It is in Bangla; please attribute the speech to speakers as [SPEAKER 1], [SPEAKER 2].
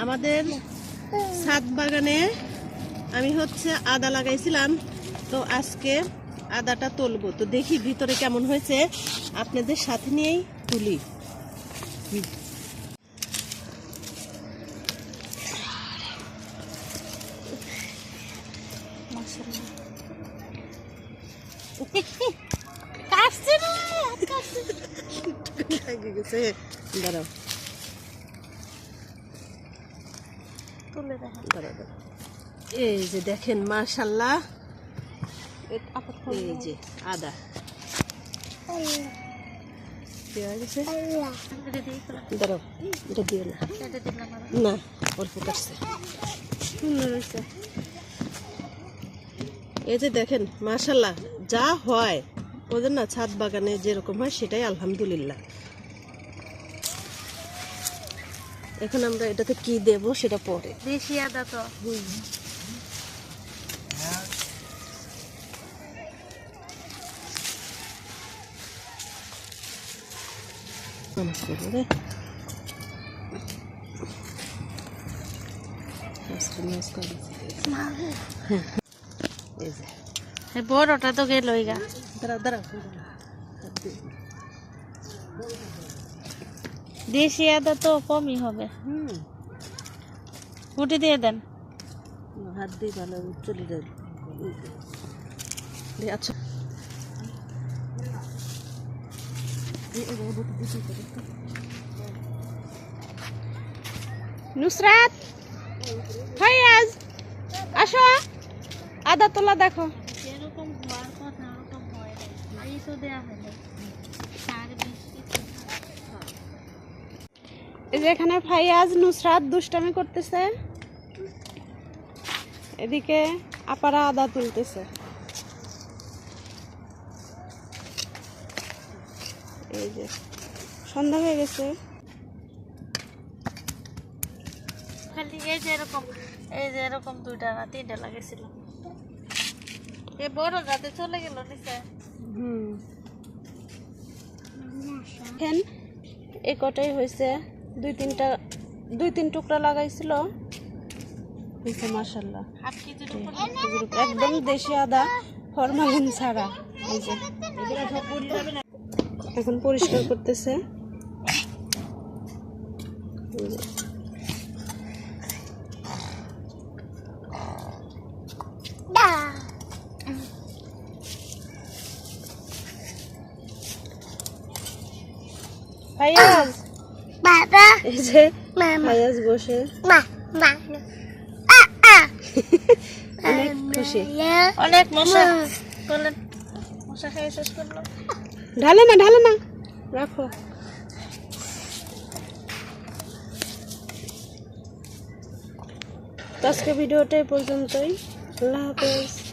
[SPEAKER 1] আমাদের ছাদ বাগানে আমি আদা লাগাইছিলাম, তো আজকে আদাটা তুলবো। তো দেখি ভিতরে কেমন হয়েছে, আপনাদের সাথে নিয়েই তুলি। দাঁড়াও, এই যে দেখেন মাশাআল্লাহ, এই যে আদা দাঁড়াও, এটা দিও না, না অল্প কাটছে, সুন্দর হয়েছে। এই যে দেখেন মাশাআল্লাহ, যা হয় ওদের না ছাদ বাগানে যেরকম হয় সেটাই আলহামদুলিল্লাহ। এখন আমরা এটাতে কি দেব সেটা পরে।
[SPEAKER 2] দেশি আদা তো বড়টা তো গেল। দেশি আদা তো কমই হবে। ফুটে দিয়ে দেন,
[SPEAKER 1] হাত দিয়ে ভালো চলে যাবে। আচ্ছা নুসরাত, ফায়াজ আসো, আদা তোলা দেখো।
[SPEAKER 2] এরকম হওয়ার কথা ওরকম হয় না, এই তো দেয়া হয় না।
[SPEAKER 1] এই যে এখানে ফায়াজ নুসরাত দুষ্টামি করতেছে, এদিকে আপারা আদা তুলতেছে। এই যে সন্ধ্যা হয়ে গেছে।
[SPEAKER 2] খালি এই যে এরকম দুইটা না তিনটা লাগাইছিল, এই বড় গাছে চলে গেল নিচে।
[SPEAKER 1] দেখেন এই কটাই হয়েছে, দুই তিন টুকরা লাগাইছিল, মাশাআল্লাহ একদম দেশি আদা, ফরমালিন ছাড়া। এই যে এখন পরিষ্কার করতেছে। ফায়াজ, বাবা, এই যে ফায়াজ বসে অনেক খুশি,
[SPEAKER 2] অনেক মশা করলেন, মশা খেয়ে শেষ করলো।
[SPEAKER 1] ঢালে না রাখো। তো আজকে ভিডিওটা এই পর্যন্তই। আল্লাহ হাফেজ।